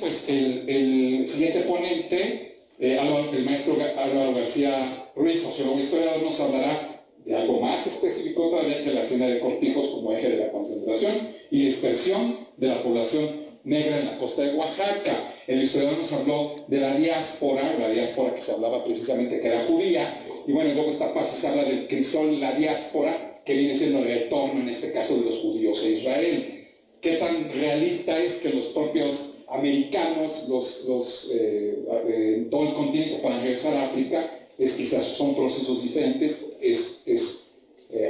Pues el siguiente ponente, el maestro Álvaro García Ruiz, sociólogo historiador, nos hablará de algo más específico todavía que la hacienda de Cortijos como eje de la concentración y dispersión de la población negra en la costa de Oaxaca. El historiador nos habló de la diáspora que se hablaba precisamente que era judía, y bueno, luego esta parte se habla del crisol, la diáspora, que viene siendo el retorno, en este caso, de los judíos a Israel. ¿Qué tan realista es que los propios americanos, en todo el continente para regresar a África? Quizás son procesos diferentes,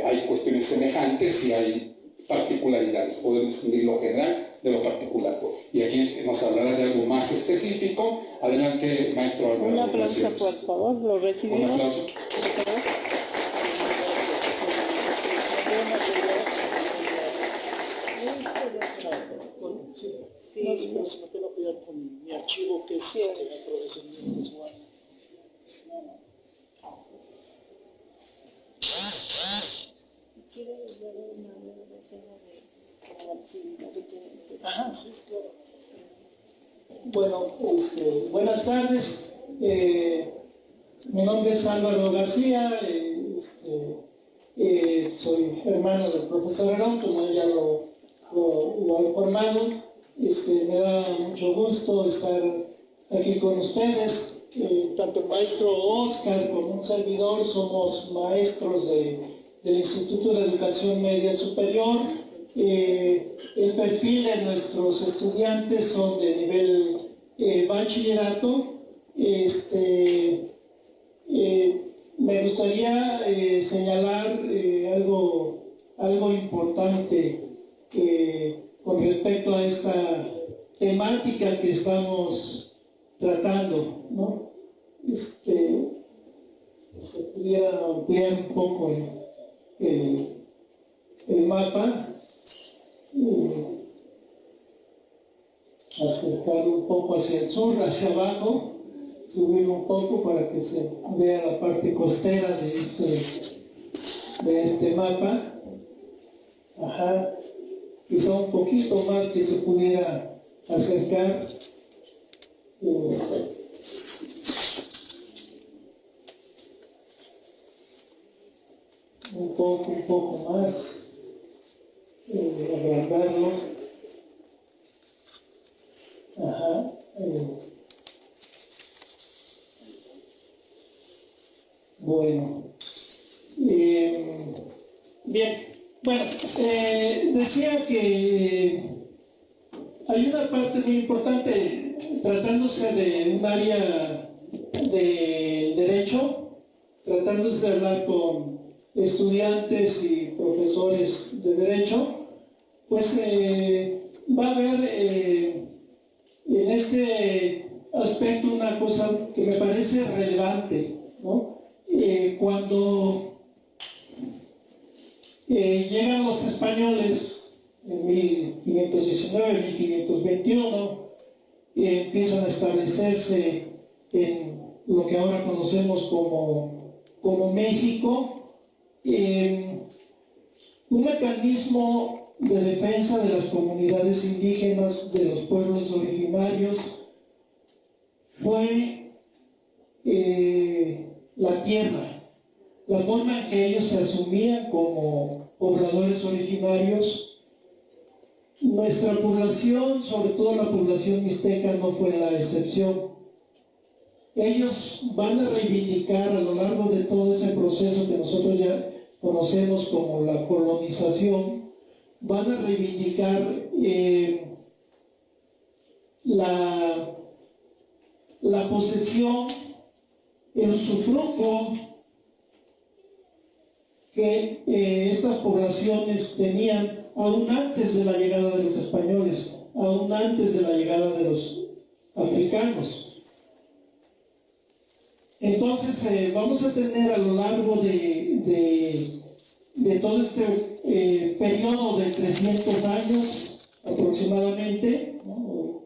hay cuestiones semejantes y hay particularidades. Podemos distinguir lo general de lo particular. Y aquí nos hablará de algo más específico. Adelante, maestro Álvaro. Un aplauso, por favor, lo recibimos. Un aplauso. Sí, pero se me puede apoyar con mi archivo que es afrodescendientes. Si quieres dar una reseña de la actividad que tienen. Ajá, sí, claro. Bueno, buenas tardes. Mi nombre es Álvaro García. Soy hermano del profesor Aarón, como ya lo ha informado. Me da mucho gusto estar aquí con ustedes. Tanto el maestro Oscar como un servidor somos maestros del Instituto de Educación Media Superior. El perfil de nuestros estudiantes son de nivel bachillerato. Me gustaría señalar algo importante con respecto a esta temática que estamos tratando, ¿no? Se pudiera ampliar un poco el mapa, acercar un poco hacia el sur, hacia abajo, subir un poco para que se vea la parte costera de este mapa. Ajá. Quizá un poquito más que se pudiera acercar. Un poco más. Agrandarlo. Ajá. Bueno. Bien. Bueno, decía que hay una parte muy importante, tratándose de un área de derecho, tratándose de hablar con estudiantes y profesores de derecho, pues va a haber en este aspecto una cosa que me parece relevante, ¿no? Cuando llegan los españoles en 1519, 1521, empiezan a establecerse en lo que ahora conocemos como México, un mecanismo de defensa de las comunidades indígenas, de los pueblos originarios, fue la tierra. La forma en que ellos se asumían como pobladores originarios. Nuestra población, sobre todo la población mixteca, no fue la excepción. Ellos van a reivindicar a lo largo de todo ese proceso que nosotros ya conocemos como la colonización, van a reivindicar la posesión, el usufructo que estas poblaciones tenían aún antes de la llegada de los españoles, aún antes de la llegada de los africanos. Entonces vamos a tener a lo largo de todo este periodo de 300 años aproximadamente, ¿no?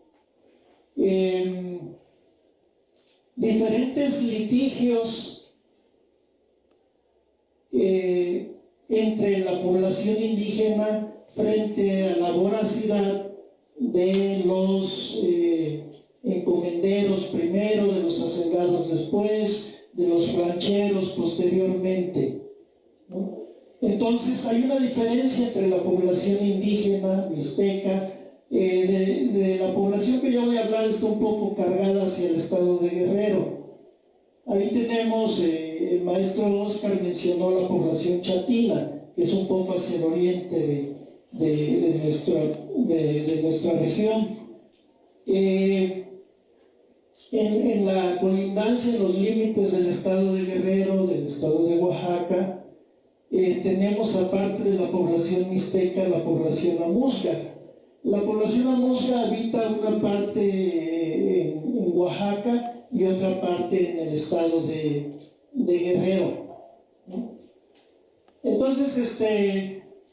Diferentes litigios entre la población indígena frente a la voracidad de los de los rancheros posteriormente, ¿no? Entonces hay una diferencia entre la población indígena, mixteca, de la población que yo voy a hablar está un poco cargada hacia el estado de Guerrero. Ahí tenemos, el maestro Oscar mencionó la población chatina, que es un poco hacia el oriente de nuestra región. En la colindancia, en los límites del estado de Guerrero, del estado de Oaxaca, tenemos aparte de la población mixteca, la población amuzga. La población amuzga habita una parte en Oaxaca y otra parte en el estado de Guerrero, ¿no? Entonces,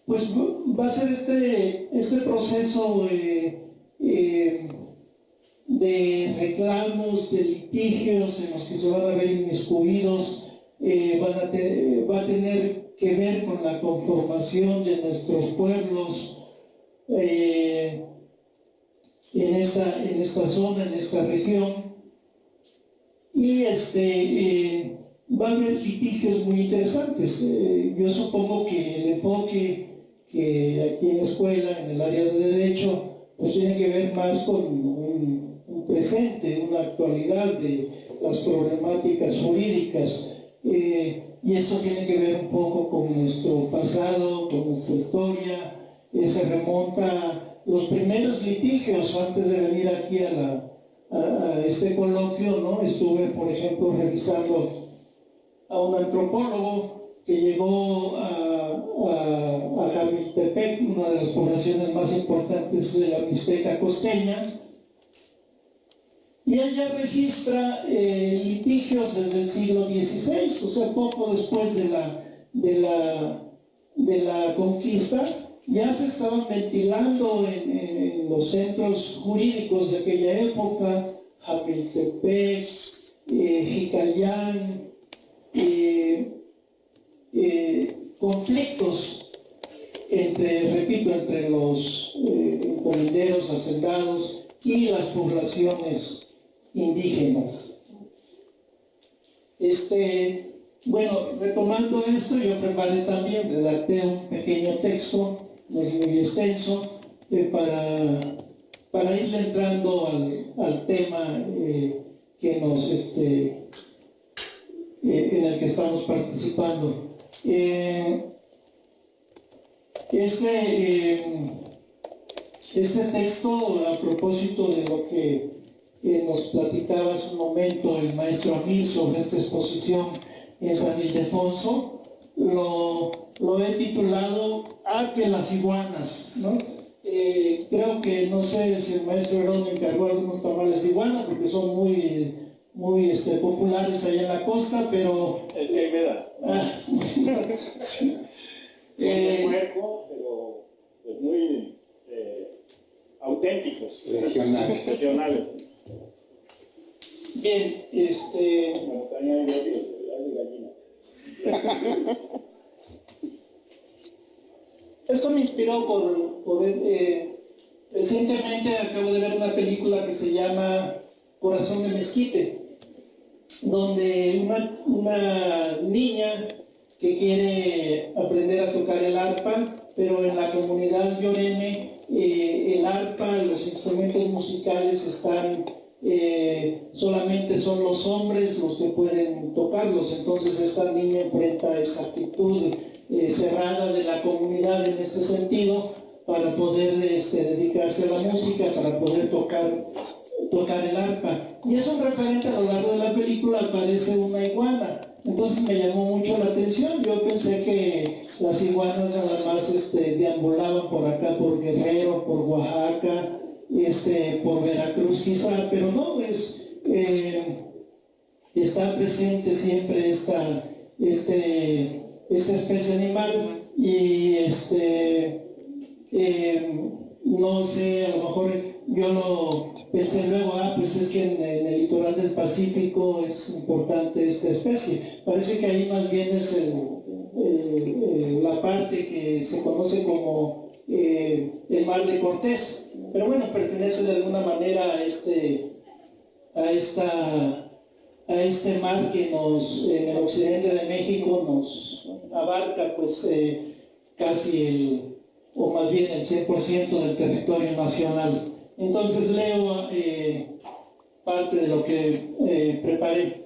pues va a ser este proceso de reclamos, de litigios en los que se van a ver inmiscuidos, va a tener que ver con la conformación de nuestros pueblos en esta zona, en esta región, y va a haber litigios muy interesantes. Yo supongo que el enfoque que aquí en la escuela, en el área de Derecho, pues tiene que ver más con un presente, una actualidad de las problemáticas jurídicas. Y eso tiene que ver un poco con nuestro pasado, con nuestra historia. Se remonta a los primeros litigios antes de venir aquí a este coloquio, ¿no? Estuve, por ejemplo, revisando a un antropólogo que llegó a Jamiltepec, una de las poblaciones más importantes de la Mixteca costeña, y ella registra litigios desde el siglo XVI, o sea, poco después de la conquista. Ya se estaban ventilando en los centros jurídicos de aquella época, Jamiltepec, Jicayán, conflictos entre los encomenderos, hacendados y las poblaciones indígenas. Bueno, retomando esto, yo preparé también, redacté un pequeño texto, no es muy extenso, para ir entrando al tema en el que estamos participando. Este texto, a propósito de lo que nos platicaba hace un momento el maestro Amil sobre esta exposición en San Ildefonso, lo he titulado "A que las iguanas", ¿no? Creo que, no sé si el maestro Herón encargó algunos tamales de iguana, porque son muy populares allá en la costa, pero... El que me da. Son de puerco, pero pues muy auténticos. Regionales. Bien, Bueno, también hay de gallina. Esto me inspiró por recientemente acabo de ver una película que se llama Corazón de Mezquite, donde una niña que quiere aprender a tocar el arpa, pero en la comunidad Yoreme el arpa, los instrumentos musicales están, solamente son los hombres los que pueden tocarlos. Entonces esta niña enfrenta esa actitud cerrada de la comunidad en este sentido para poder dedicarse a la música, para poder tocar el arpa. Y es un referente. A lo largo de la película aparece una iguana. Entonces me llamó mucho la atención. Yo pensé que las iguanas nada más deambulaban por acá, por Guerrero, por Oaxaca, por Veracruz quizá, pero no, está presente siempre esta especie animal. Y no sé, a lo mejor yo lo pensé luego, pues es que en el litoral del Pacífico es importante esta especie. Parece que ahí más bien es la parte que se conoce como el Mar de Cortés, pero bueno, pertenece de alguna manera a a este mar que en el occidente de México nos abarca pues casi o más bien el 100% del territorio nacional. Entonces leo parte de lo que preparé.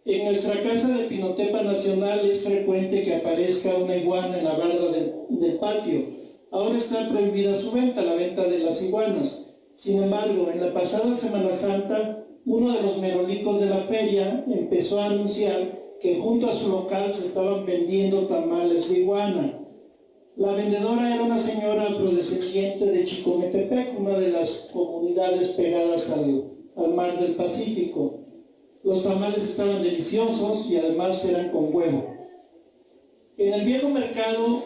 En nuestra casa de Pinotepa Nacional es frecuente que aparezca una iguana en la barda del patio. Ahora está prohibida su venta, la venta de las iguanas. Sin embargo, en la pasada Semana Santa, uno de los merolicos de la feria empezó a anunciar que junto a su local se estaban vendiendo tamales de iguana. La vendedora era una señora afrodescendiente de Chicometepec, una de las comunidades pegadas al mar del Pacífico. Los tamales estaban deliciosos y además eran con huevo. En el viejo mercado,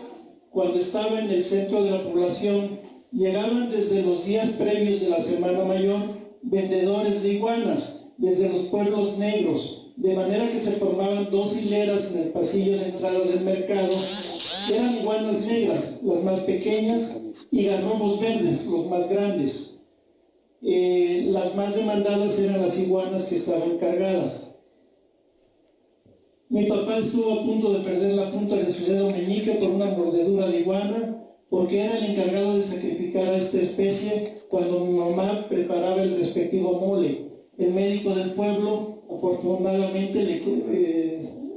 cuando estaba en el centro de la población, llegaban desde los días previos de la Semana Mayor vendedores de iguanas, desde los pueblos negros, de manera que se formaban 2 hileras en el pasillo de entrada del mercado. Eran iguanas negras, las más pequeñas, y garrobos verdes, los más grandes. Las más demandadas eran las iguanas que estaban cargadas. Mi papá estuvo a punto de perder la punta de su dedo meñique por una mordedura de iguana, porque era el encargado de sacrificar a esta especie cuando mi mamá preparaba el respectivo mole. El médico del pueblo afortunadamente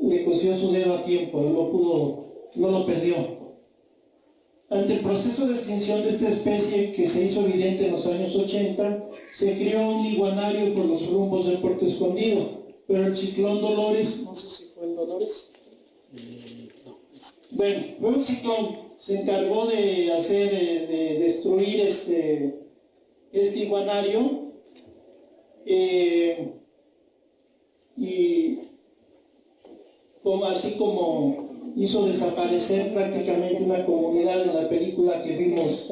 le cosió su dedo a tiempo, no lo perdió. Ante el proceso de extinción de esta especie, que se hizo evidente en los años 80, se creó un iguanario por los rumbos del Puerto Escondido, pero el ciclón Dolores, no sé si fue el Dolores, bueno, fue un ciclón, se encargó de destruir este iguanario, y así como hizo desaparecer prácticamente una comunidad en la película que vimos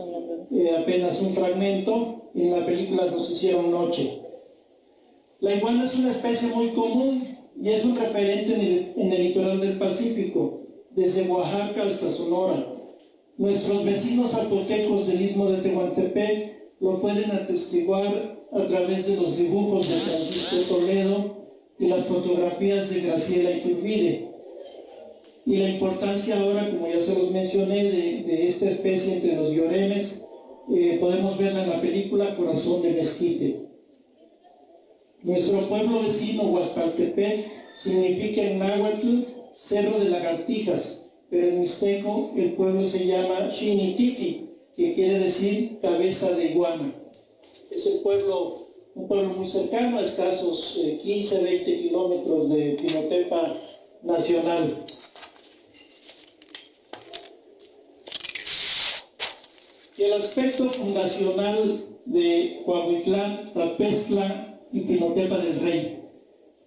apenas un fragmento, en la película Nos hicieron noche. La iguana es una especie muy común y es un referente en el litoral del Pacífico, desde Oaxaca hasta Sonora. Nuestros vecinos zapotecos del Istmo de Tehuantepec lo pueden atestiguar a través de los dibujos de Francisco Toledo y las fotografías de Graciela Iturbide. Y la importancia ahora, como ya se los mencioné, de esta especie entre los lloremes, podemos verla en la película Corazón de Mezquite. Nuestro pueblo vecino, Huaspaltepec, significa en náhuatl Cerro de Lagartijas, pero en mixteco el pueblo se llama Xinititi, que quiere decir cabeza de iguana. Es un pueblo muy cercano, a escasos 15-20 kilómetros de Pinotepa Nacional. Y el aspecto fundacional de Coahuitlán, Tapezcla y Pinotepa del Rey.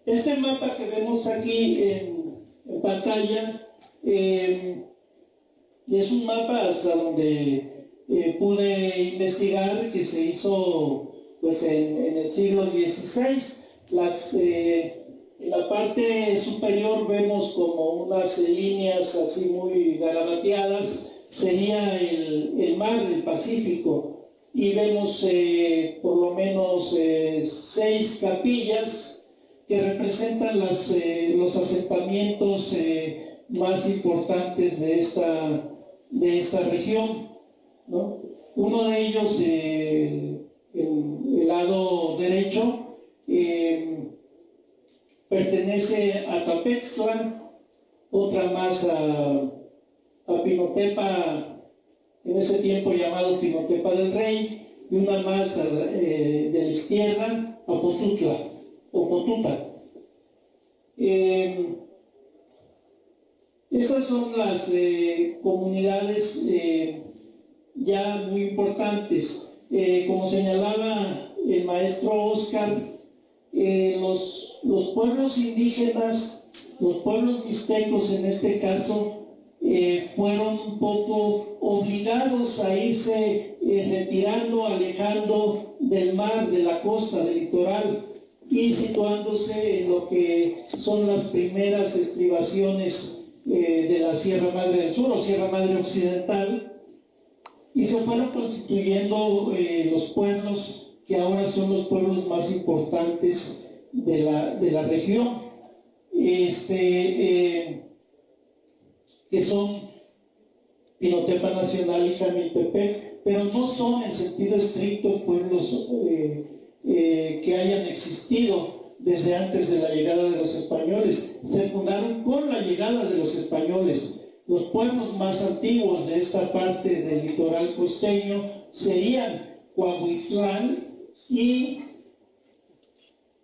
Este mapa que vemos aquí en pantalla es un mapa hasta donde pude investigar, que se hizo pues, en el siglo XVI. En la parte superior vemos como unas líneas así muy garabateadas, sería el mar, el Pacífico, y vemos por lo menos 6 capillas que representan los asentamientos más importantes de esta región, ¿no? Uno de ellos, en el lado derecho, pertenece a Tapextla, otra más a Pinotepa, en ese tiempo llamado Pinotepa del Rey, y una más de la izquierda, a Potutla, o Potuta. Esas son las comunidades ya muy importantes. Como señalaba el maestro Oscar, los pueblos indígenas, los pueblos mixtecos en este caso, fueron un poco obligados a irse retirando, alejando del mar, de la costa, del litoral, y situándose en lo que son las primeras estribaciones de la Sierra Madre del Sur o Sierra Madre Occidental, y se fueron constituyendo los pueblos que ahora son los pueblos más importantes de la región, que son Pinotepa Nacional y Jamiltepec, pero no son en sentido estricto pueblos que hayan existido desde antes de la llegada de los españoles. Se fundaron con la llegada de los españoles. Los pueblos más antiguos de esta parte del litoral costeño serían Coahuitlán y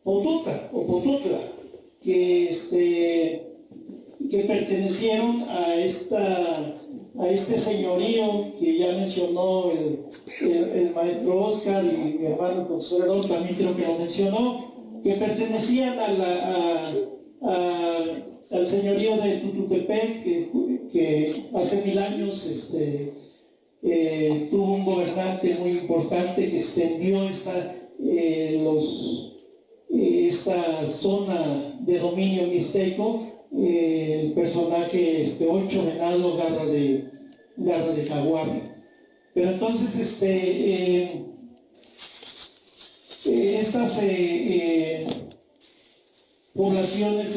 Potutla, que pertenecieron a este señorío que ya mencionó el maestro Oscar, y mi hermano el profesor Herón también creo que lo mencionó, que pertenecían al señorío de Tututepec, que hace 1000 años tuvo un gobernante muy importante que extendió esta zona de dominio mixteco, el personaje Ocho Venado Garra de Jaguar. Pero entonces estas poblaciones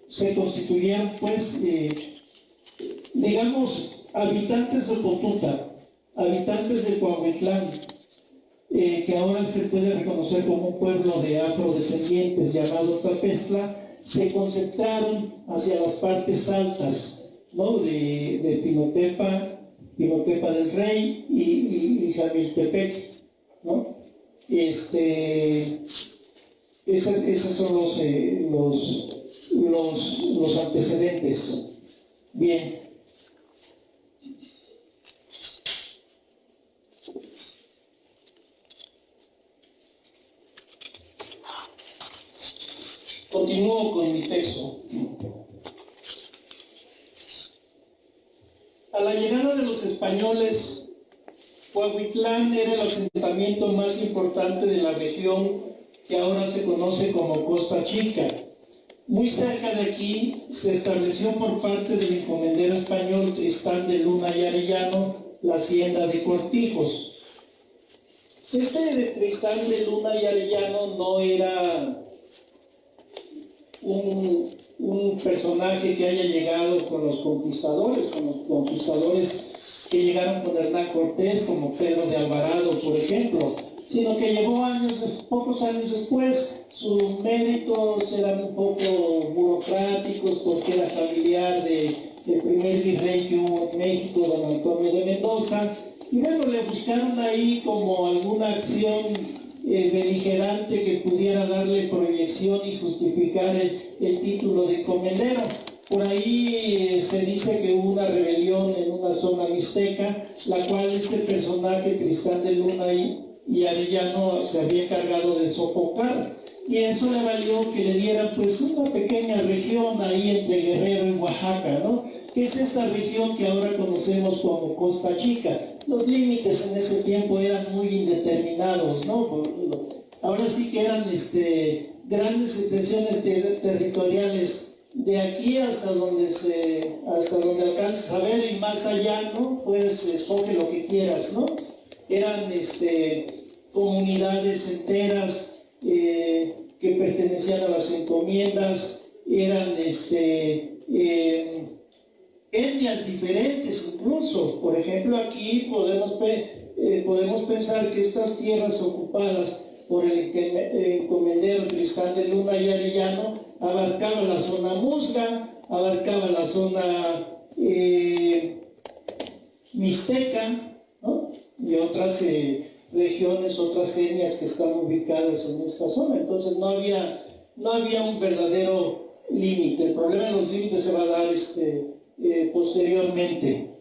se constituyeron, pues, digamos, habitantes de Potutla, habitantes de Coahuitlán, que ahora se puede reconocer como un pueblo de afrodescendientes llamado Tapestla, se concentraron hacia las partes altas, ¿no?, de Pinotepa del Rey y Jamiltepec, ¿no? Esos son los antecedentes. Bien. Continúo con mi texto. A la llegada de los españoles, Coahuitlán era el asentamiento más importante de la región que ahora se conoce como Costa Chica. Muy cerca de aquí se estableció por parte del encomendero español Tristán de Luna y Arellano la hacienda de Cortijos. Tristán de Luna y Arellano no era un personaje que haya llegado con los conquistadores que llegaron con Hernán Cortés, como Pedro de Alvarado, por ejemplo, sino que llegó pocos años después. Sus méritos eran un poco burocráticos porque era familiar del primer virrey que hubo en México, don Antonio de Mendoza, y bueno, le buscaron ahí como alguna acción beligerante que pudiera darle proyección y justificar el título de encomendero. Por ahí se dice que hubo una rebelión en una zona mixteca, la cual este personaje, Tristán de Luna y Arellano, se había encargado de sofocar, y eso le valió que le dieran pues una pequeña región ahí entre Guerrero y Oaxaca, ¿no?, que es esta región que ahora conocemos como Costa Chica. Los límites en ese tiempo eran muy indeterminados, ¿no? Ahora sí que eran grandes extensiones territoriales, de aquí hasta donde alcanzas a ver, y más allá, ¿no? Pues escoge lo que quieras, ¿no? Eran comunidades enteras que pertenecían a las encomiendas, eran etnias diferentes incluso. Por ejemplo, aquí podemos pensar que estas tierras ocupadas por el encomendero Tristán de Luna y Arellano abarcaban la zona musga, abarcaban la zona mixteca, ¿no?, y otras regiones, otras etnias que están ubicadas en esta zona. Entonces no había un verdadero límite. El problema de los límites se va a dar posteriormente.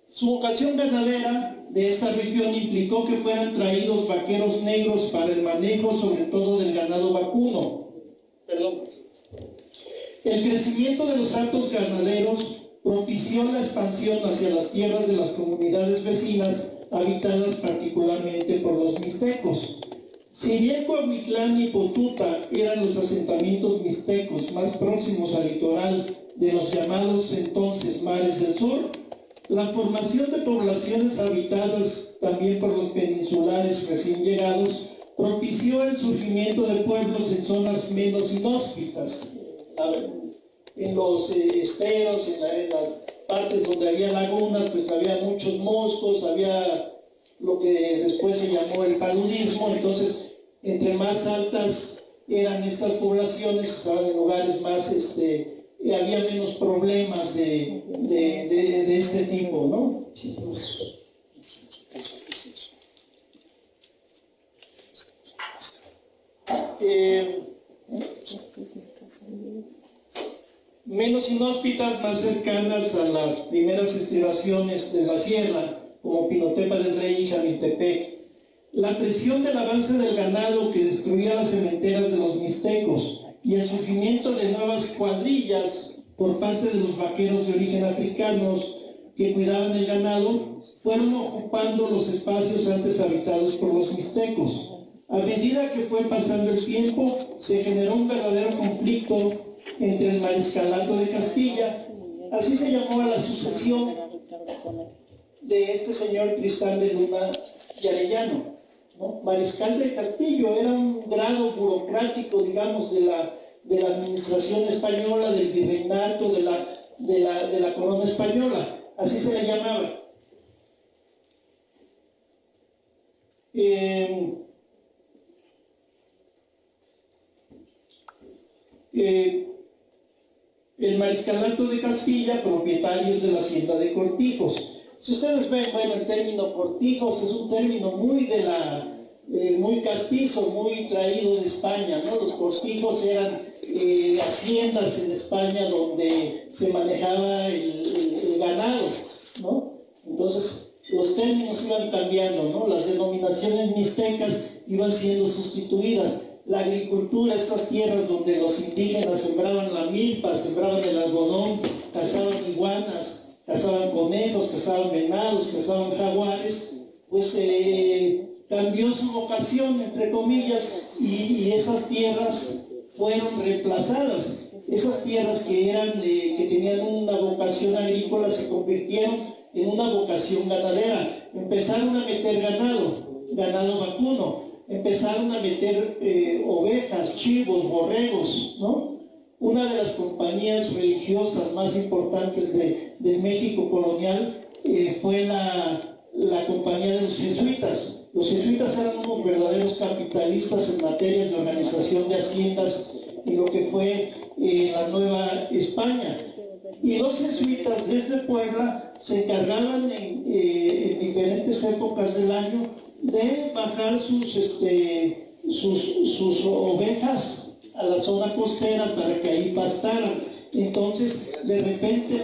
Su vocación ganadera de esta región implicó que fueran traídos vaqueros negros para el manejo, sobre todo del ganado vacuno. El crecimiento de los altos ganaderos propició la expansión hacia las tierras de las comunidades vecinas, habitadas particularmente por los mixtecos. Si bien Coahuitlán y Potutla eran los asentamientos mixtecos más próximos al litoral de los llamados entonces mares del sur, La formación de poblaciones habitadas también por los peninsulares recién llegados propició el surgimiento de pueblos en zonas menos inhóspitas, en los esteros, en las partes donde había lagunas, pues había muchos moscos, había lo que después se llamó el paludismo. Entonces, entre más altas eran estas poblaciones, estaban en lugares más, había menos problemas de este tipo, ¿no? Menos inhóspitas, más cercanas a las primeras estribaciones de la sierra, como Pinotepa del Rey y Jamiltepec. La presión del avance del ganado que destruía las cementeras de los mixtecos y el surgimiento de nuevas cuadrillas por parte de los vaqueros de origen africanos que cuidaban el ganado fueron ocupando los espacios antes habitados por los mixtecos. A medida que fue pasando el tiempo, se generó un verdadero conflicto entre el mariscalato de Castilla, así se llamó a la sucesión de este señor Tristán de Luna y Arellano, ¿no? Mariscal de Castillo era un grado burocrático, digamos, de la administración española, del virreinato, de la corona española, así se le llamaba. El mariscalato de Castilla, propietarios de la hacienda de Cortijos. Si ustedes ven, bueno, el término Cortijos es un término muy muy castizo, muy traído de España, ¿no? Los cortijos eran haciendas en España donde se manejaba el ganado, ¿no? Entonces, los términos iban cambiando, ¿no? Las denominaciones mixtecas iban siendo sustituidas. La agricultura, estas tierras donde los indígenas sembraban la milpa, sembraban el algodón, cazaban iguanas, cazaban conejos, cazaban venados, cazaban jaguares, pues cambió su vocación, entre comillas, y esas tierras fueron reemplazadas. Esas tierras que tenían una vocación agrícola se convirtieron en una vocación ganadera. Empezaron a meter ganado vacuno, empezaron a meter ovejas, chivos, borregos, ¿no? Una de las compañías religiosas más importantes del México colonial fue la compañía de los jesuitas. Los jesuitas eran unos verdaderos capitalistas en materia de organización de haciendas y lo que fue la Nueva España. Y los jesuitas desde Puebla se encargaban en diferentes épocas del año de bajar sus ovejas a la zona costera para que ahí pastaran. Entonces, de repente,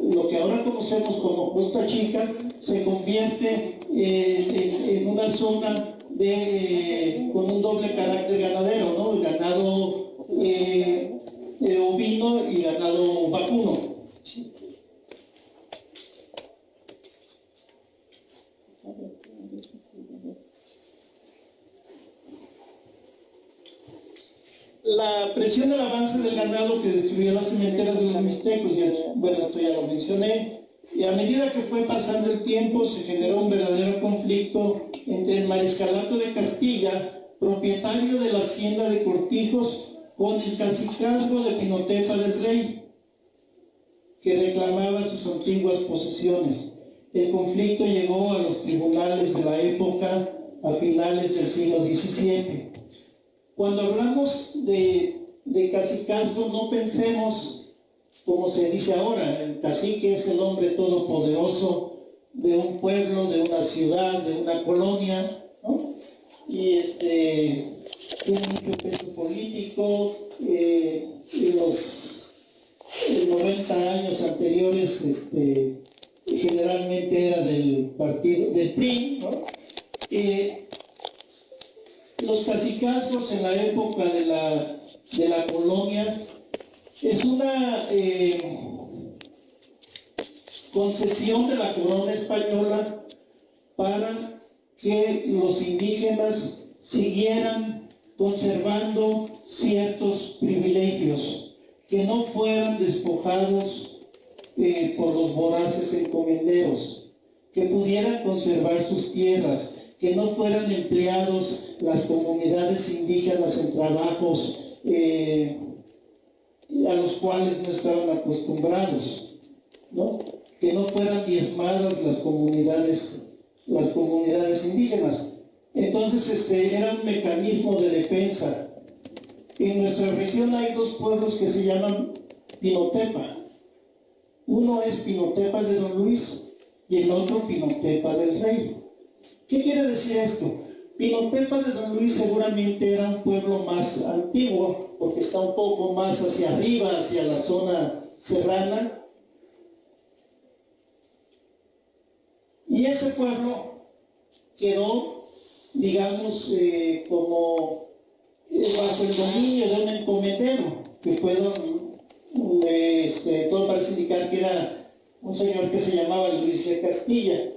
lo que ahora conocemos como Costa Chica se convierte en una zona con un doble carácter ganadero, ¿no? El ganado ovino y ganado vacuno. La presión del avance del ganado que destruyó las cementeras de los mixtecos, bueno, esto ya lo mencioné, y a medida que fue pasando el tiempo se generó un verdadero conflicto entre el mariscalato de Castilla, propietario de la hacienda de Cortijos, con el cacicazgo de Pinotepa del Rey, que reclamaba sus antiguas posesiones. El conflicto llegó a los tribunales de la época a finales del siglo XVII. Cuando hablamos de cacicazgo, no pensemos, como se dice ahora, el cacique es el hombre todopoderoso de un pueblo, de una ciudad, de una colonia, ¿no? Y tiene mucho peso político. En los 90 años anteriores, generalmente era del partido, del PRI, ¿no? Los cacicazgos en la época de la colonia es una concesión de la corona española para que los indígenas siguieran conservando ciertos privilegios, que no fueran despojados por los voraces encomenderos, que pudieran conservar sus tierras, que no fueran empleados las comunidades indígenas en trabajos a los cuales no estaban acostumbrados, ¿no? Que no fueran diezmadas las comunidades indígenas. Entonces era un mecanismo de defensa. En nuestra región hay dos pueblos que se llaman Pinotepa. Uno es Pinotepa de Don Luis y el otro Pinotepa del Rey. ¿Qué quiere decir esto? Pinotepa de Don Luis seguramente era un pueblo más antiguo, porque está un poco más hacia arriba, hacia la zona serrana. Y ese pueblo quedó, digamos, como bajo el dominio de un encomendero, que fue todo parece indicar que era un señor que se llamaba Luis de Castilla.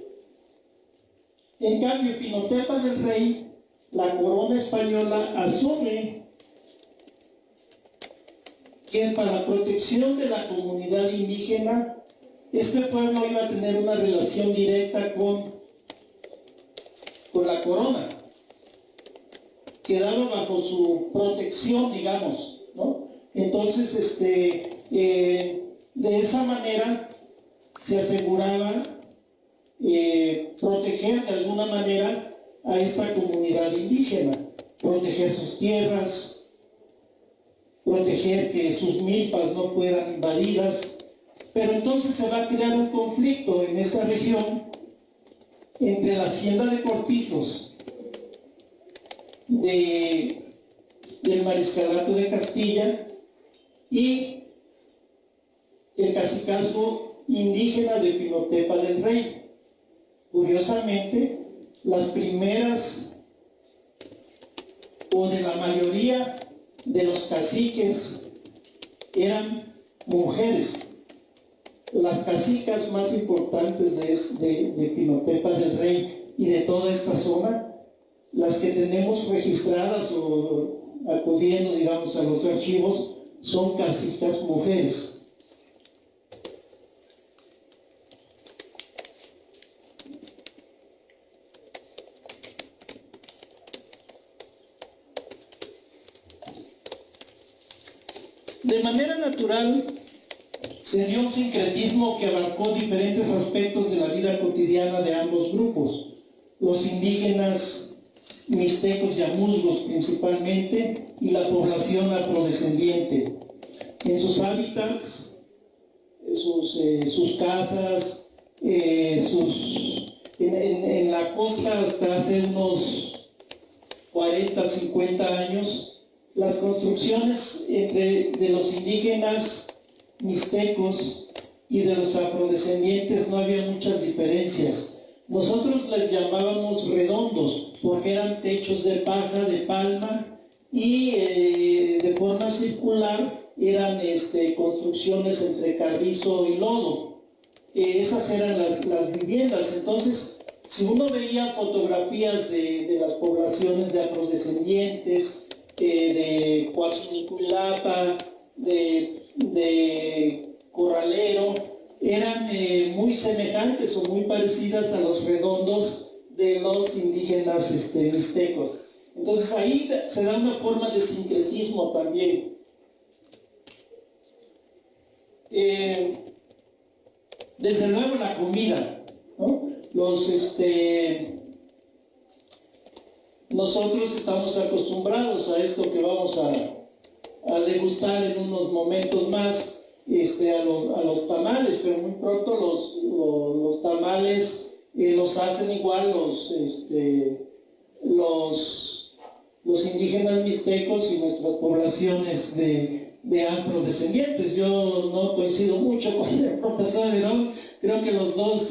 En cambio, Pinotepa del Rey, la corona española asume que para la protección de la comunidad indígena, este pueblo iba a tener una relación directa con la corona. Quedaba bajo su protección, digamos, ¿no? Entonces, de esa manera se aseguraba proteger de alguna manera a esta comunidad indígena, proteger sus tierras, proteger que sus milpas no fueran invadidas. Pero entonces se va a crear un conflicto en esta región entre la hacienda de Cortijos del Mariscalato de Castilla y el cacicazgo indígena de Pinotepa del Rey. Curiosamente, las primeras, o de la mayoría de los caciques, eran mujeres. Las cacicas más importantes de Pinotepa del Rey y de toda esta zona, las que tenemos registradas o acudiendo, digamos, a los archivos, son cacicas mujeres. De manera natural, se dio un sincretismo que abarcó diferentes aspectos de la vida cotidiana de ambos grupos. Los indígenas mixtecos y amuzgos principalmente, y la población afrodescendiente. En sus hábitats, sus casas, en la costa hasta hace unos 40, 50 años, las construcciones de los indígenas mixtecos y de los afrodescendientes no había muchas diferencias. Nosotros les llamábamos redondos porque eran techos de paja, de palma, y de forma circular eran construcciones entre carrizo y lodo. Esas eran las viviendas. Entonces, si uno veía fotografías de las poblaciones de afrodescendientes, de Coaxiniculapa, de Corralero, eran muy semejantes o muy parecidas a los redondos de los indígenas mixtecos. Entonces ahí se da una forma de sincretismo también. Desde luego la comida, ¿no? Nosotros estamos acostumbrados a esto que vamos a degustar en unos momentos más, a los tamales, pero muy pronto los tamales los hacen igual los indígenas mixtecos y nuestras poblaciones de afrodescendientes. Yo no coincido mucho con el profesor Herón, creo que los dos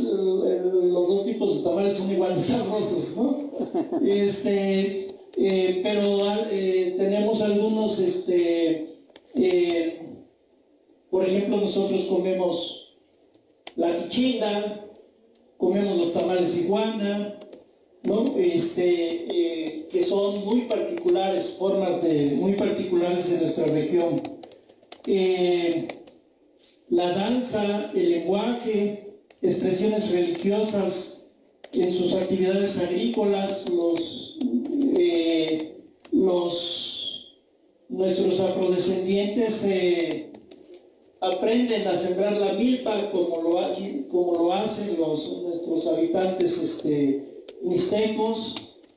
tipos de tamales son igual de sabrosos, ¿no? Pero tenemos algunos, por ejemplo, nosotros comemos la quichinda, comemos los tamales iguana, ¿no? Que son muy particulares, formas muy particulares de nuestra región. la danza, el lenguaje, expresiones religiosas, en sus actividades agrícolas, nuestros afrodescendientes aprenden a sembrar la milpa como lo hacen nuestros habitantes mixtecos,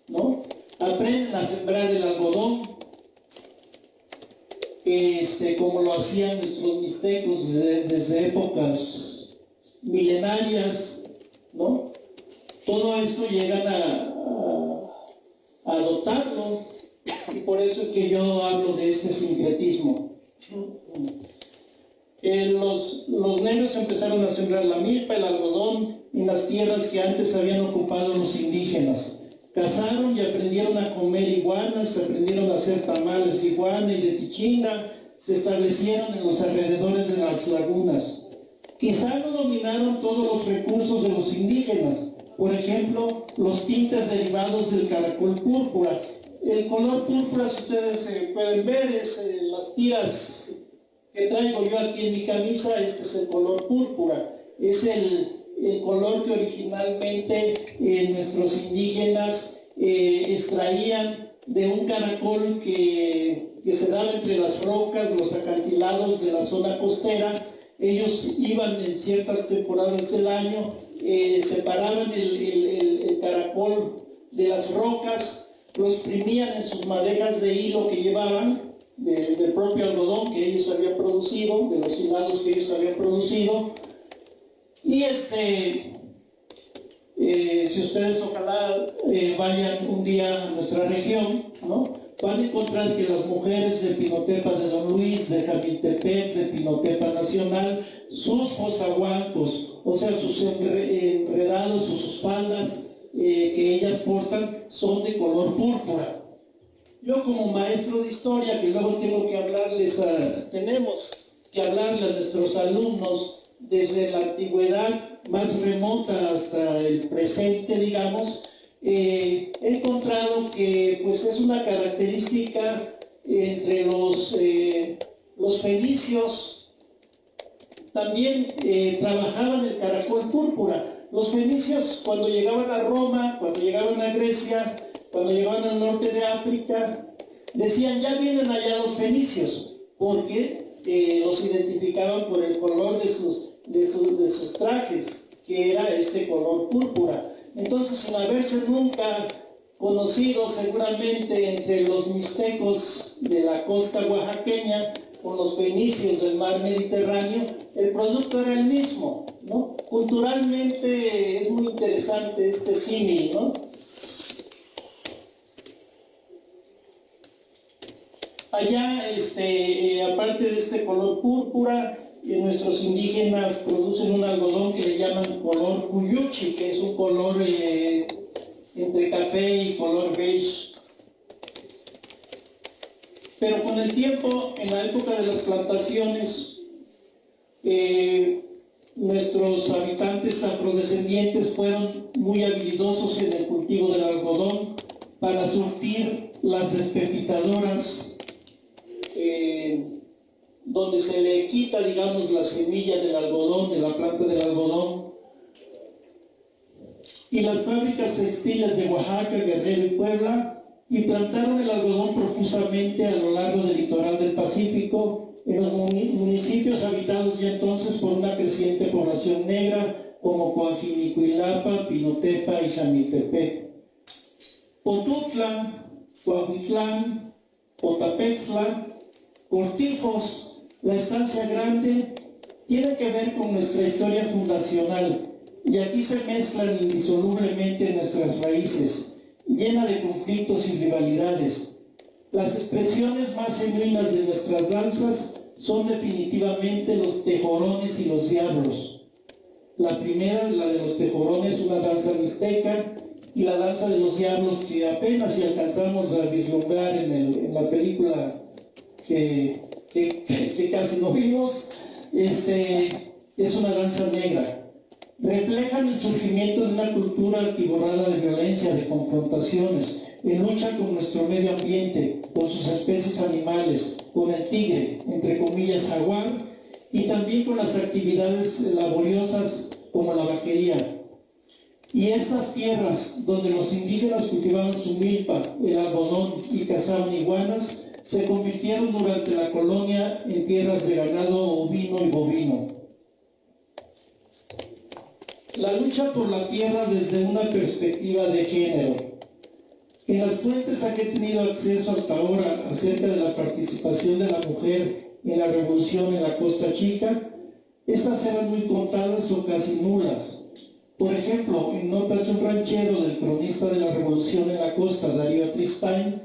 ¿no? Aprenden a sembrar el algodón, como lo hacían nuestros mixtecos desde épocas milenarias, ¿no? Todo esto llegan a adoptarlo, y por eso es que yo hablo de este sincretismo. Los negros empezaron a sembrar la milpa, el algodón en las tierras que antes habían ocupado los indígenas. Cazaron y aprendieron a comer iguanas, aprendieron a hacer tamales de iguana y de tichinga, se establecieron en los alrededores de las lagunas. Quizá no dominaron todos los recursos de los indígenas, por ejemplo, los tintes derivados del caracol púrpura. El color púrpura, si ustedes pueden ver, es las tiras que traigo yo aquí en mi camisa. Este es el color púrpura. Es el color que originalmente nuestros indígenas extraían de un caracol que se daba entre las rocas, los acantilados de la zona costera. Ellos iban en ciertas temporadas del año, separaban el caracol de las rocas, lo exprimían en sus madejas de hilo que llevaban, del propio algodón que ellos habían producido, de los hilados que ellos habían producido. Y si ustedes ojalá vayan un día a nuestra región, ¿no?, van a encontrar que las mujeres de Pinotepa de Don Luis, de Jamiltepec, de Pinotepa Nacional, sus pozahuancos, o sea, sus enredados o sus faldas que ellas portan, son de color púrpura. Yo, como maestro de historia, que luego tengo que hablarles tenemos que hablarle a nuestros alumnos desde la antigüedad más remota hasta el presente, digamos, he encontrado que pues es una característica entre los fenicios. También trabajaban el caracol púrpura. Los fenicios, cuando llegaban a Roma, cuando llegaban a Grecia, cuando llegaban al norte de África, decían: ya vienen allá los fenicios, porque los identificaban por el color de sus trajes, que era este color púrpura. Entonces, sin haberse nunca conocido seguramente entre los mixtecos de la costa oaxaqueña con los fenicios del mar Mediterráneo, el producto era el mismo, ¿no? Culturalmente es muy interesante este símil, ¿no? Allá, aparte de este color púrpura, nuestros indígenas producen un algodón que le llaman color cuyuchi, que es un color entre café y color beige. Pero con el tiempo, en la época de las plantaciones, nuestros habitantes afrodescendientes fueron muy habilidosos en el cultivo del algodón para surtir las despepitadoras, donde se le quita, digamos, la semilla del algodón, de la planta del algodón. Y las fábricas textiles de Oaxaca, Guerrero y Puebla implantaron el algodón profusamente a lo largo del litoral del Pacífico, en los municipios habitados ya entonces por una creciente población negra, como Coajimalpa, Pinotepa y Jamiltepec. Potutla, Coahuitlán, Potapextla, Cortijos, la Estancia Grande, tienen que ver con nuestra historia fundacional, y aquí se mezclan indisolublemente nuestras raíces, llena de conflictos y rivalidades. Las expresiones más genuinas de nuestras danzas son definitivamente los tejorones y los diablos. La primera, la de los tejorones, una danza mixteca, y la danza de los diablos, que apenas si alcanzamos a vislumbrar en la película que casi no vimos, es una danza negra. Reflejan el surgimiento de una cultura atiborrada de violencia, de confrontaciones, en lucha con nuestro medio ambiente, con sus especies animales, con el tigre, entre comillas, jaguar, y también con las actividades laboriosas como la vaquería. Y estas tierras donde los indígenas cultivaban su milpa, el algodón y cazaban iguanas, se convirtieron durante la colonia en tierras de ganado ovino y bovino. La lucha por la tierra desde una perspectiva de género. En las fuentes a que he tenido acceso hasta ahora acerca de la participación de la mujer en la revolución en la Costa Chica, estas eran muy contadas o casi nulas. Por ejemplo, en notas de un ranchero del cronista de la revolución en la costa, Darío Tristain,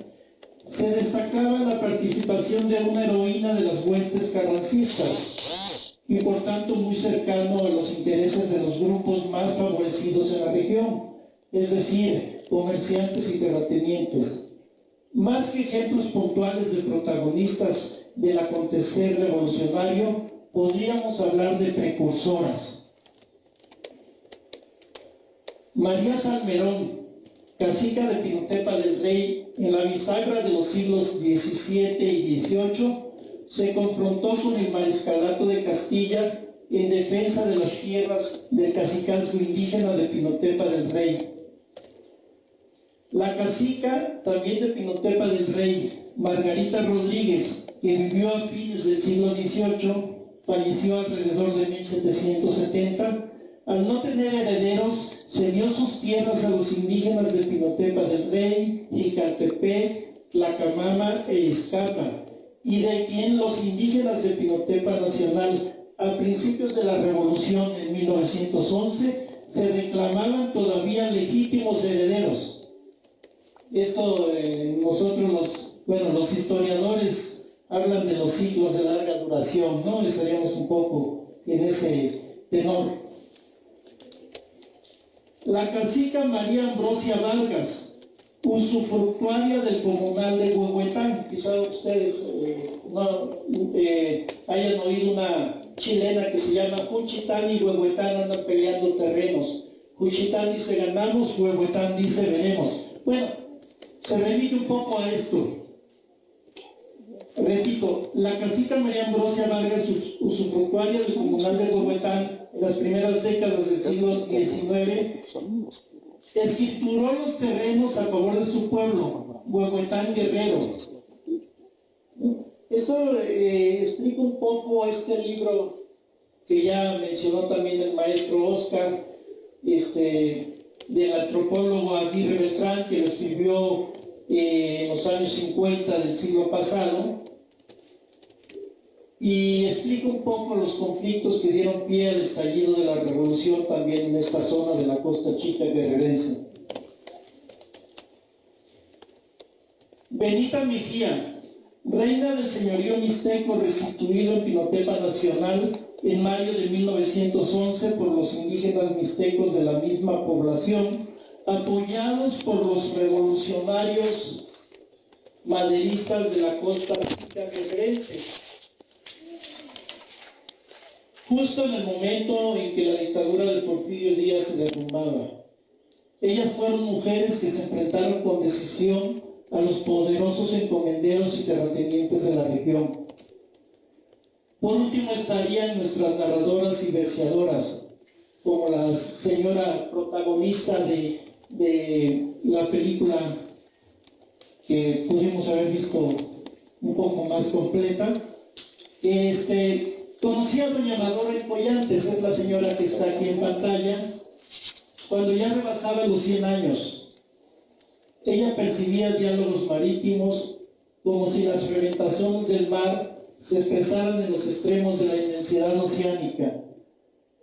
se destacaba la participación de una heroína de las huestes carrancistas y por tanto muy cercano a los intereses de los grupos más favorecidos en la región, es decir, comerciantes y terratenientes. Más que ejemplos puntuales de protagonistas del acontecer revolucionario, podríamos hablar de precursoras. María Salmerón, cacica de Pinotepa del Rey, en la bisagra de los siglos XVII y XVIII, se confrontó con el mariscalato de Castilla en defensa de las tierras del cacicazgo indígena de Pinotepa del Rey. La cacica, también de Pinotepa del Rey, Margarita Rodríguez, que vivió a fines del siglo XVIII, falleció alrededor de 1770, al no tener herederos, cedió sus tierras a los indígenas de Pinotepa del Rey, Jicaltepec, Tlacamama e Izcapa, y de quien los indígenas de Pinotepa Nacional, a principios de la Revolución en 1911, se reclamaban todavía legítimos herederos. Esto nosotros, los historiadores hablan de los siglos de larga duración, ¿no? Estaríamos un poco en ese tenor. La cacica María Ambrosia Vargas, usufructuaria del comunal de Huehuetán, quizá ustedes hayan oído una chilena que se llama Juchitán y Huehuetán andan peleando terrenos. Juchitán dice ganamos, Huehuetán dice veremos. Bueno, se remite un poco a esto. Repito, la cacica María Ambrosia Vargas, usufructuaria del comunal de Huehuetán en las primeras décadas del siglo XIX, escrituró los terrenos a favor de su pueblo, Huehuetán Guerrero. Esto explica un poco este libro que ya mencionó también el maestro Oscar, del antropólogo Aguirre Beltrán, que lo escribió en los años 50 del siglo pasado, y explica un poco los conflictos que dieron pie al estallido de la revolución también en esta zona de la Costa Chica guerrerense. Benita Mejía, reina del señorío mixteco restituido en Pinotepa Nacional en mayo de 1911 por los indígenas mixtecos de la misma población, apoyados por los revolucionarios maderistas de la Costa Chica guerrerense. Justo en el momento en que la dictadura de Porfirio Díaz se derrumbaba. Ellas fueron mujeres que se enfrentaron con decisión a los poderosos encomenderos y terratenientes de la región. Por último estarían nuestras narradoras y verseadoras, como la señora protagonista de la película que pudimos haber visto un poco más completa. Conocí a doña Amadora Collantes, es la señora que está aquí en pantalla, cuando ya rebasaba los 100 años. Ella percibía diálogos marítimos como si las fermentaciones del mar se expresaran en los extremos de la inmensidad oceánica.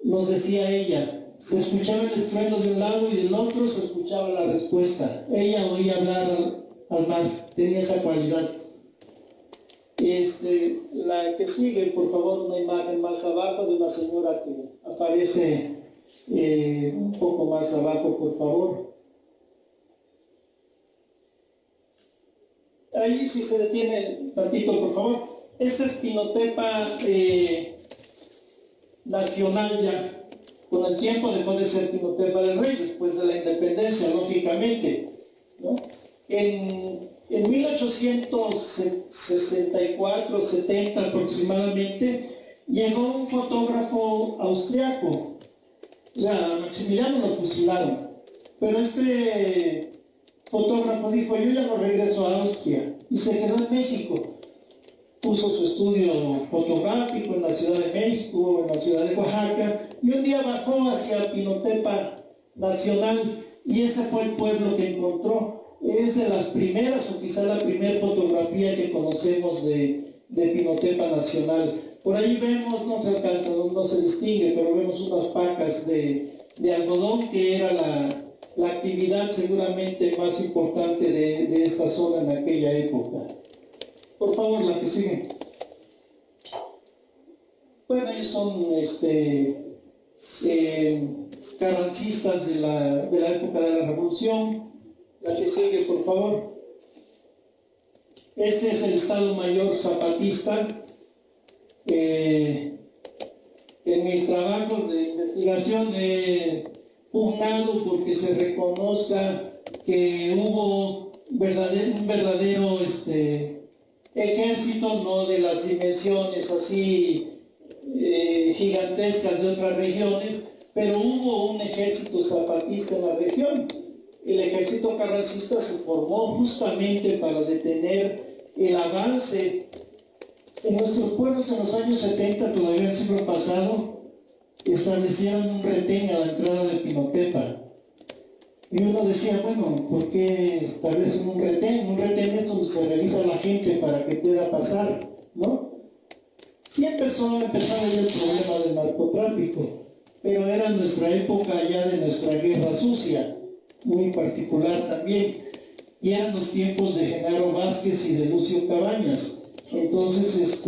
Nos decía ella, se escuchaba el estruendo de un lado y del otro se escuchaba la respuesta. Ella oía hablar al mar, tenía esa cualidad. La que sigue, por favor, una imagen más abajo de una señora que aparece un poco más abajo, por favor. Ahí si se detiene tantito, por favor. Esta es Pinotepa Nacional ya. Con el tiempo dejó de ser Pinotepa del Rey, después de la independencia, lógicamente, ¿no? En 1864-70 aproximadamente, llegó un fotógrafo austriaco. O sea, a Maximiliano lo fusilaron. Pero este fotógrafo dijo, yo ya no regreso a Austria, y se quedó en México. Puso su estudio fotográfico en la Ciudad de México, en la Ciudad de Oaxaca, y un día bajó hacia Pinotepa Nacional, y ese fue el pueblo que encontró. Es de las primeras, o quizá la primera fotografía que conocemos de Pinotepa Nacional. Por ahí vemos, no se alcanza, no se distingue, pero vemos unas pacas de algodón, que era la actividad seguramente más importante de esta zona en aquella época. Por favor, la que sigue. Bueno, ellos son carrancistas de la época de la Revolución. La que sigue, por favor. Este es el Estado Mayor zapatista. En mis trabajos de investigación he pugnado porque se reconozca que hubo un verdadero ejército, no de las dimensiones así gigantescas de otras regiones, pero hubo un ejército zapatista en la región. El ejército carrancista se formó justamente para detener el avance en nuestros pueblos. En los años 70, todavía el siglo pasado, establecieron un retén a la entrada de Pinotepa. Y uno decía, bueno, ¿por qué establecen un retén? Un retén es donde se realiza la gente para que pueda pasar, ¿no? Sí empezó ahí el problema del narcotráfico, pero era nuestra época ya de nuestra guerra sucia, muy particular también, y eran los tiempos de Genaro Vázquez y de Lucio Cabañas. Entonces,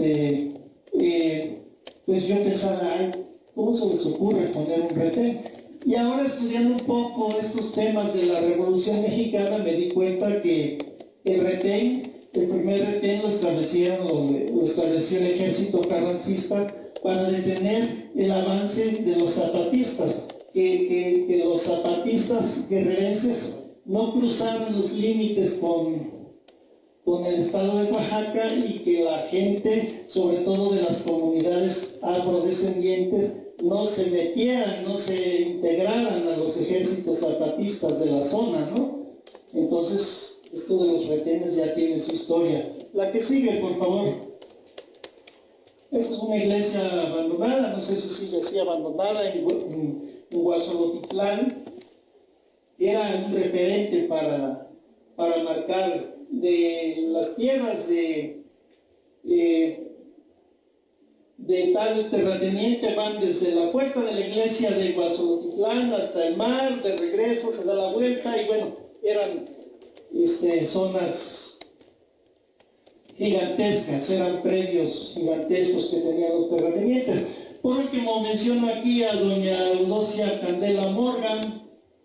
pues yo pensaba, ay, ¿cómo se les ocurre poner un retén? Y ahora, estudiando un poco estos temas de la Revolución Mexicana, me di cuenta que el retén, el primer retén lo estableció el ejército carrancista para detener el avance de los zapatistas, que los zapatistas guerrerenses no cruzaran los límites con el estado de Oaxaca, y que la gente, sobre todo de las comunidades afrodescendientes, no se metieran, no se integraran a los ejércitos zapatistas de la zona, ¿no? Entonces, esto de los retenes ya tiene su historia. La que sigue, por favor. Esta es una iglesia abandonada, no sé si sigue así abandonada, en Huazolotitlán. Era un referente para marcar de las tierras de tal terrateniente, van desde la puerta de la iglesia de Huazolotitlán hasta el mar, de regreso se da la vuelta, y bueno, eran zonas gigantescas, eran predios gigantescos que tenían los terratenientes. Por último, menciono aquí a doña Eudocia Candela Morgan,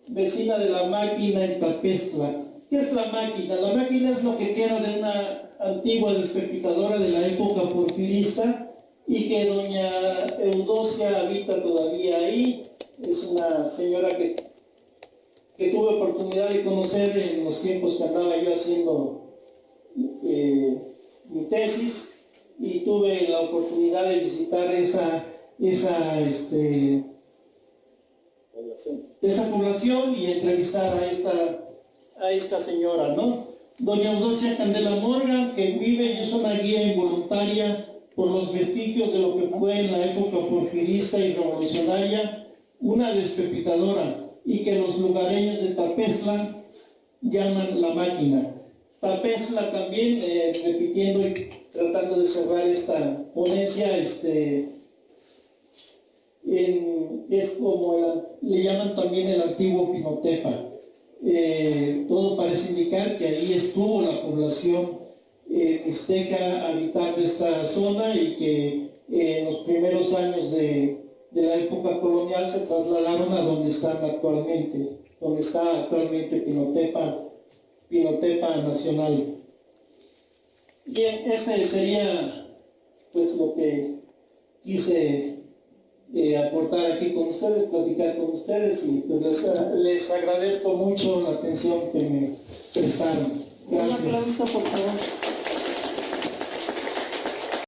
vecina de La Máquina en Tapestla. ¿Qué es La Máquina? La Máquina es lo que queda de una antigua desperpitadora de la época porfirista, y que doña Eudocia habita todavía ahí. Es una señora que tuve oportunidad de conocer en los tiempos que andaba yo haciendo mi tesis, y tuve la oportunidad de visitar esa población y entrevistar a esta señora, ¿no? Doña Eudocia Candela Morgan, que vive y es una guía involuntaria por los vestigios de lo que fue en la época porfirista y revolucionaria, una despepitadora, y que los lugareños de Tapestla llaman La Máquina. Tapestla también, repitiendo y tratando de cerrar esta ponencia, es como le llaman también el antiguo Pinotepa. Todo parece indicar que ahí estuvo la población mixteca habitando esta zona, y que en los primeros años de la época colonial se trasladaron a donde está actualmente Pinotepa Nacional. Bien, ese sería pues lo que quise aportar aquí con ustedes, platicar con ustedes, y pues les agradezco mucho la atención que me prestaron. Gracias. Un aplauso, por favor.